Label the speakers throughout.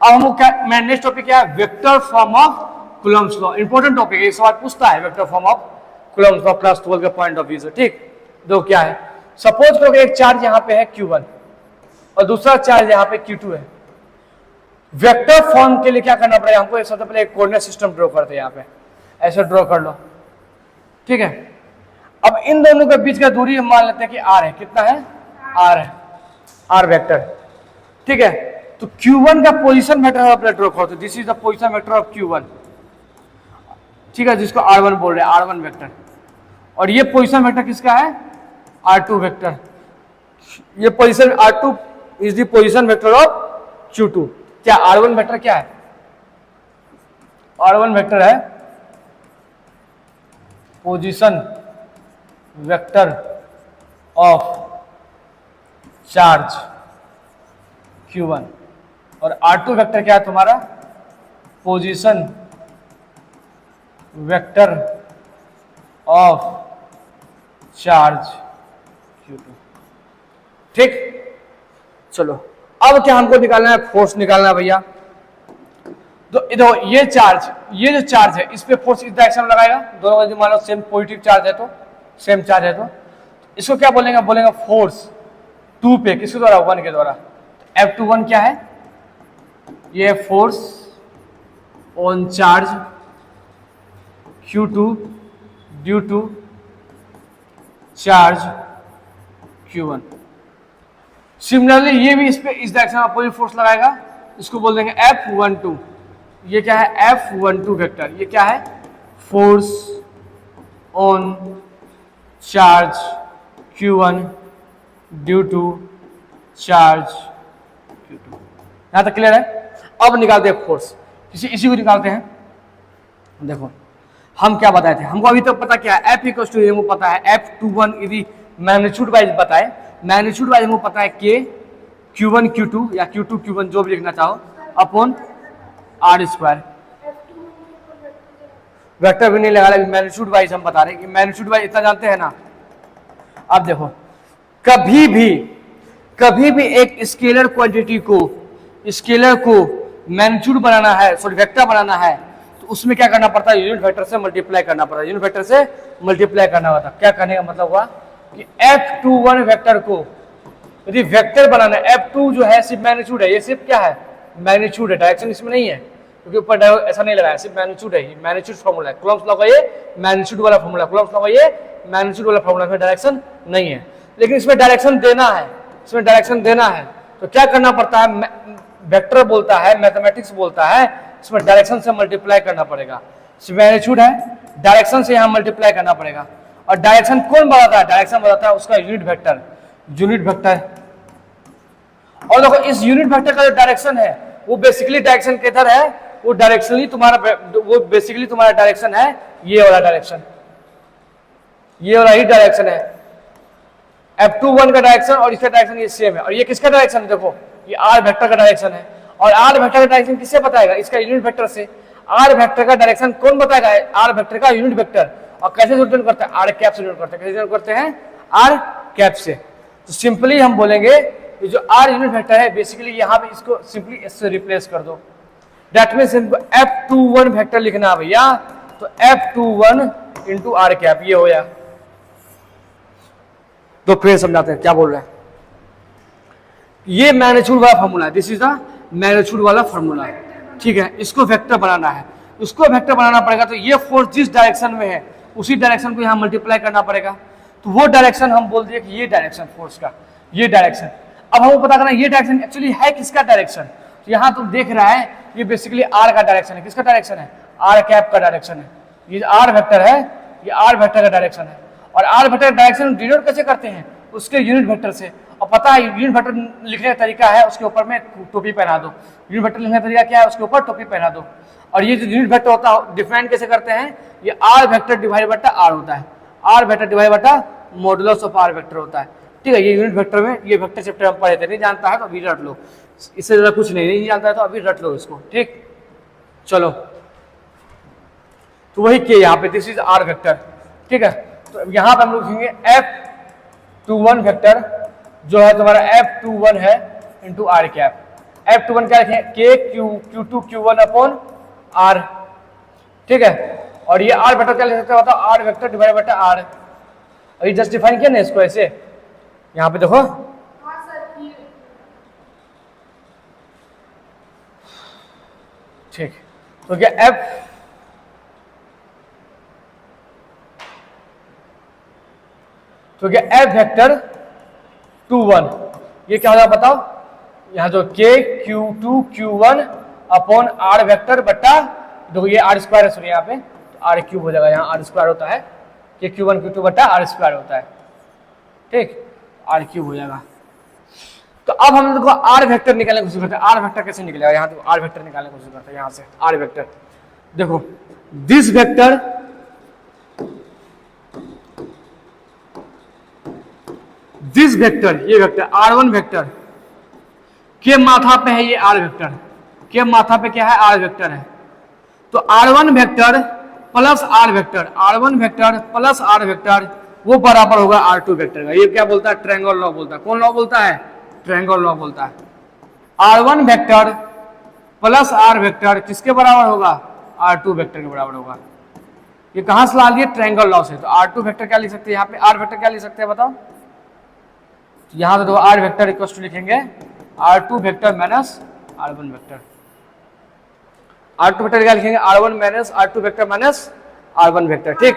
Speaker 1: अब हम क्या, मैं नेक्स्ट टॉपिक क्या है, vector form of Coulomb's law. Important topic है, ये सवाल पूछता है vector form of Coulomb's law class 12 के पॉइंट ऑफ व्यू से। ठीक, दो क्या है, सपोज करो एक चार्ज यहाँ पे है Q1 और दूसरा चार्ज यहाँ पे Q2 है। वेक्टर फॉर्म के लिए क्या करना पड़ेगा हमको, सबसे पहले एक कोऑर्डिनेट सिस्टम ड्रॉ करते हैं, यहाँ पे ऐसे ड्रॉ कर लो। ठीक है, अब इन दोनों के बीच का दूरी हम मान लेते हैं कि R है। कितना है, R है, R वेक्टर। ठीक है, तो Q1 का पोजीशन वेक्टर अपने ड्रॉ करते हैं, this is the position vector of Q1। ठीक है, जिसको R1 बोल रहे हैं, R1 वेक्टर। और ये पोजीशन वेक्टर किसका है, R2 वेक्टर। ये position R2 is the position vector of Q2। क्या R1 वेक्टर क्या है, R1 वेक्टर है position vector of charge Q1 और R2 वेक्टर क्या है तुम्हारा, position vector of charge Q2। ठीक, चलो अब क्या हमको निकालना है, फोर्स निकालना है भैया। तो इधर ये जो चार्ज है इस पे फोर्स इस डायरेक्शन में लगाएगा, दोनों मान लो सेम पॉजिटिव चार्ज है तो, सेम चार्ज है तो इसको क्या बोलेंगे, बोलेंगे फोर्स 2 पे, किसके द्वारा, 1 के द्वारा। तो F21 क्या है, ये force on charge Q2 due to charge Q1। Similarly ये भी इस पे इस डायरेक्शन में अपोजिट फोर्स लगाएगा, इसको बोल देंगे F12। ये क्या है, F12 वेक्टर। ये क्या है, force on charge Q1 due to charge Q2। यहां तक क्लियर है। अब निकालते हैं फोर्स, इसी को निकालते हैं। देखो हम क्या बताए थे, हमको अभी तक पता क्या है, F इक्वल टू हमको पता है F21 यदि मैग्नीट्यूड वाइज बताए, मैग्नीट्यूड वाइज हमको पता है K Q1 Q2 या Q2 Q1 जो भी लिखना चाहो अपॉन R स्क्वायर। वेक्टर भी नहीं लगा रहे, मैग्नीट्यूड वाइज हम बता रहे हैं कि मैग्नीट्यूड वाइज इतना जानते हैं ना। अब देखो कभी भी एक स्केलर क्वांटिटी को, स्केलर को मैग्नीट्यूड बनाना है, सॉरी वेक्टर बनाना है, तो उसमें क्या करना पड़ता है, यूनिट वेक्टर से मल्टीप्लाई करना पड़ता है, यूनिट वेक्टर से मल्टीप्लाई करना होता है। क्या करने का मतलब हुआ कि F21 वेक्टर को यदि वेक्टर बनाना है, F2 जो है सिर्फ मैग्नीट्यूड है, ये सिर्फ क्या है, मैग्नीट्यूड है, डायरेक्शन इसमें नहीं है, क्योंकि ऊपर ऐसा नहीं लगाया, सिर्फ मैग्नीट्यूड है, मैग्नीट्यूड फॉर्मूला है। कूलम्ब्स लॉ का ये मैग्नीट्यूड वाला फॉर्मूला, कूलम्ब्स लॉ का ये मैग्नीट्यूड वाला फॉर्मूला, में डायरेक्शन नहीं है। लेकिन इसमें डायरेक्शन देना है, इसमें डायरेक्शन देना है, तो क्या करना पड़ता है, वेक्टर बोलता है, मैथमेटिक्स बोलता है, इसमें डायरेक्शन से मल्टीप्लाई करना पड़ेगा। मैग्नीट्यूड है, डायरेक्शन से यहाँ मल्टीप्लाई करना पड़ेगा। और डायरेक्शन कौन बताता है, डायरेक्शन बताता है उसका यूनिट वेक्टर, यूनिट वेक्टर। और देखो इस यूनिट वेक्टर का जो डायरेक्शन है वो बेसिकली डायरेक्शन किधर है, वो डायरेक्शनली तुम्हारा, वो बेसिकली तुम्हारा डायरेक्शन है ये वाला डायरेक्शन, ये वाला ही डायरेक्शन है। F21 का डायरेक्शन और इसका डायरेक्शन ये सेम है। और ये किसका डायरेक्शन है, देखो ये R वेक्टर का डायरेक्शन है। और R वेक्टर का डायरेक्शन किससे बताएगा, इसका यूनिट वेक्टर से। R वेक्टर का डायरेक्शन कौन बताएगा, R वेक्टर का यूनिट वेक्टर। और कैसे डिनोट करते हैं, R कैप से डिनोट करते हैं। कैसे डिनोट करते हैं, R कैप से। तो सिंपली हम बोलेंगे ये जो R यूनिट वेक्टर है, बेसिकली यहाँ पे इसको सिंपली इससे रिप्लेस कर दो। दैट मीन्स इनको F21 वेक्टर लिखना है भैया, तो F21 इंटू R कैप, ये हो गया। तो फिर समझाते हैं क्या बोल रहे हैं। ये मैग्नीट्यूड वाला फॉर्मूला है, दिस इज द मैग्नीट्यूड वाला फॉर्मूला। ठीक है, इसको वेक्टर बनाना है, उसको वेक्टर बनाना पड़ेगा। तो ये फोर्स जिस डायरेक्शन में है उसी डायरेक्शन को यहाँ मल्टीप्लाई करना पड़ेगा। तो वो डायरेक्शन हम बोल दिए कि ये डायरेक्शन फोर्स का, ये डायरेक्शन। अब हमको पता करना ये डायरेक्शन एक्चुअली है किसका डायरेक्शन। तो यहाँ तुम देख रहा है ये बेसिकली R का डायरेक्शन है। किसका डायरेक्शन है, R कैप का डायरेक्शन है। ये R वेक्टर है, ये R वेक्टर का डायरेक्शन है। और R वेक्टर का डायरेक्शन डिनोट कैसे करते हैं, उसके यूनिट वेक्टर से। और पता है यूनिट वेक्टर लिखने का तरीका है, उसके ऊपर में टोपी पहना दो। यूनिट वेक्टर लिखने का तरीका क्या है, उसके ऊपर टोपी पहना दो। और ये जो यूनिट वेक्टर होता है डिफाइन कैसे करते हैं, ये R वेक्टर डिवाइड बटा R होता है। R वेक्टर डिवाइड बटा मॉडुलस ऑफ R वेक्टर होता है। ठीक है, ये यूनिट वेक्टर में ये वेक्टर चैप्टर हम पढ़े थे, नहीं जानता है तो अभी रट लो, इससे ज्यादा कुछ नहीं जानता है तो अभी रट लो इसको। ठीक, चलो तो वही के यहाँ पे दिस इज R वेक्टर। ठीक है, तो यहाँ पे हम लोग लिखेंगे F21 वेक्टर जो है तुम्हारा F21 है इंटू R कैप। F21 क्या लिखें, K Q2 Q1 upon R, ठीक है। और ये R वेक्टर क्या लिख सकते हो, बताओ, R vector divide by R। अभी जस्ट डिफाइन किया ना इसको ऐसे, यहाँ पे देखो, ठीक। तो क्या F तो क्या F वेक्टर 21 ये क्या होगा बताओ, यहाँ जो K Q2 Q1 upon R vector बट्टा, देखो ये R स्क्वायर है, सुनिए यहाँ पे, तो R क्यूब हो जाएगा, यहाँ R स्क्वायर होता है, K Q1 Q2 बट्टा R स्क्वायर होता है, ठीक, R क्यूब हो जाएगा। तो अब हम देखो R वेक्टर निकालने की कोशिश करते हैं, R वेक्टर कैसे निकलेगा, यहाँ तो R वेक्टर निकालने की कोशिश करते हैं, यहाँ से R वेक्टर, देखो दिस वेक्टर ये वेक्टर R1 वेक्टर के माथा पे है, ये R वेक्टर के माथा पे क्या है, R वेक्टर है। तो R1 vector plus R vector, R1 vector plus R vector वो बराबर होगा R2 वेक्टर का। ये क्या बोलता है, ट्रायंगल लॉ बोलता है। कौन लॉ बोलता है, ट्रायंगल लॉ बोलता है। R1 vector plus R vector किसके बराबर होगा, R2 वेक्टर के बराबर होगा। ये कहां से ला लिए, ट्रायंगल लॉ से। तो R2 वेक्टर क्या लिख सकते हैं, यहाँ पे R वेक्टर क्या लिख सकते हैं बताओ, यहां तो देखो R वेक्टर इक्वल टू लिखेंगे R2 vector minus R1 vector. R2 vector क्या लिखेंगे, R1 minus R2 vector minus R1 vector, ठीक,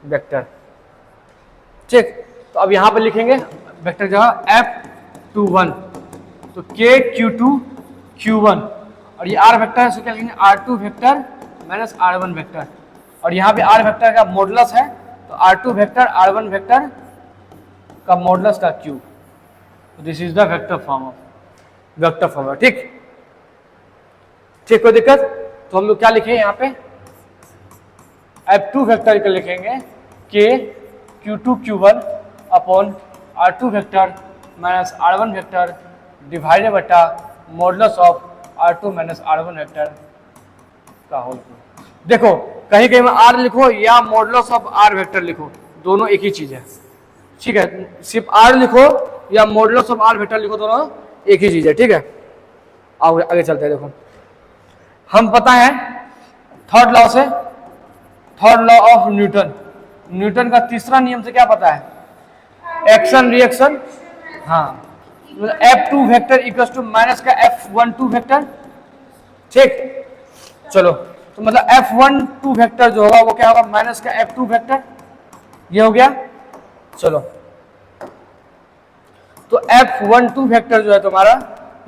Speaker 1: वेक्टर, ठीक। तो अब यहां पर लिखेंगे वेक्टर जो है F21, तो K Q2 Q1 और ये R वेक्टर है, इसको क्या लिखेंगे R2 vector minus R1 vector. और यहाँ पे R वेक्टर का मॉडुलस है, तो R2 वेक्टर R1 वेक्टर का मॉडुलस का cube. This is the vector form, ठीक, ठीक, कोई दिक्कत। तो हम लोग क्या लिखे यहाँ पे, F2 वेक्टर को लिखेंगे K Q2 Q1 upon R2 vector minus R1 vector divided बटा मॉडुलस ऑफ R2 माइनस R1 वेक्टर का होल क्यूब। देखो कहीं कहीं में R लिखो या मॉडुलस ऑफ R वेक्टर लिखो, दोनों एक ही चीज है, ठीक है। सिर्फ R लिखो या मॉडुलस ऑफ R वेक्टर लिखो, दोनों एक ही चीज है, ठीक है। आगे चलते हैं। देखो हम पता है थर्ड लॉ से, third law of Newton, Newton का तीसरा नियम से क्या पता है, एक्शन रिएक्शन, हाँ, F2 vector equals to minus का F12 वेक्टर, ठीक। चलो तो मतलब F12 वेक्टर जो होगा वो क्या होगा, माइनस का F2 वेक्टर, ये हो गया। चलो तो F12 वेक्टर जो है तुम्हारा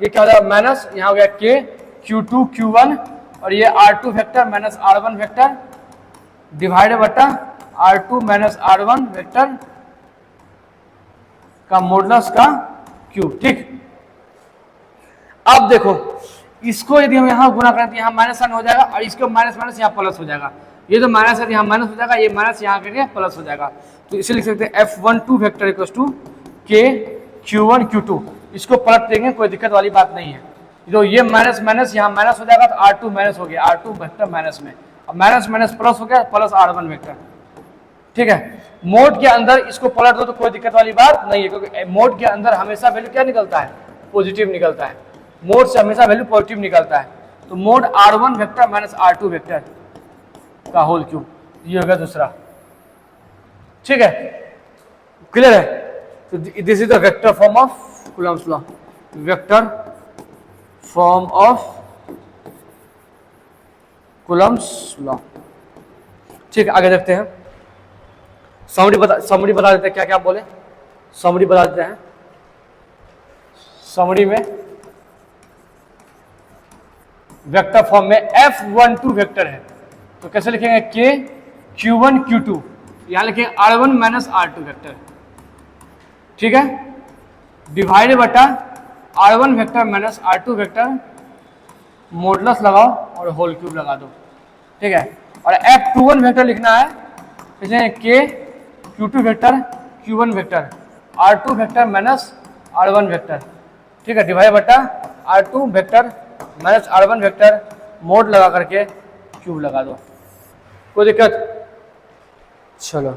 Speaker 1: ये क्या हो जाएगा, माइनस यहाँ हो गया K Q2 Q1 और ये R2 vector minus R1 vector divide बटा R2 माइनस R1 वेक्टर का मॉडुलस का क्यूब, ठीक। अब देखो इसको यदि हम यहाँ गुना करें तो यहाँ माइनस साइन हो जाएगा और इसको माइनस माइनस यहाँ प्लस हो जाएगा। ये जो माइनस है यहाँ माइनस हो जाएगा, ये माइनस यहाँ करके प्लस हो जाएगा। तो इसे लिख सकते हैं F12 vector equal to K Q1 Q2, इसको पलट देंगे, कोई दिक्कत वाली बात नहीं है। जो ये माइनस माइनस यहाँ माइनस हो जाएगा तो R2 माइनस हो गया, R2 वेक्टर माइनस में, अब माइनस माइनस प्लस हो गया, प्लस R1 वेक्टर, ठीक है। मोड के अंदर इसको पलट दो तो कोई दिक्कत वाली बात नहीं है, क्योंकि मोड के अंदर हमेशा वैल्यू क्या निकलता है, पॉजिटिव निकलता है, मोड से हमेशा वैल्यू पॉजिटिव निकलता है। तो mode R1 vector minus R2 vector का होल क्यूब, ये हो गया दूसरा, ठीक है, क्लियर है। तो this is the vector form of Coulomb's law, vector form of Coulomb's law, ठीक है। आगे देखते हैं, समरी बता देते हैं, क्या क्या बोले, समरी बता देते हैं। समरी में वेक्टर फॉर्म में F12 वेक्टर है तो कैसे लिखेंगे, K Q1 Q2, यहां लिखेंगे R1 माइनस R2 वेक्टर, ठीक है, डिवाइड बटा R1 vector minus R2 vector, modulus लगाओ और होल क्यूब लगा दो, ठीक है। और F21 वेक्टर लिखना है, इसमें K Q2 vector Q1 vector R2 vector minus R1 vector, ठीक है, डिवाइड बटा R2 vector minus R1 vector, mode लगा करके क्यूब लगा दो, कोई दिक्कत। चलो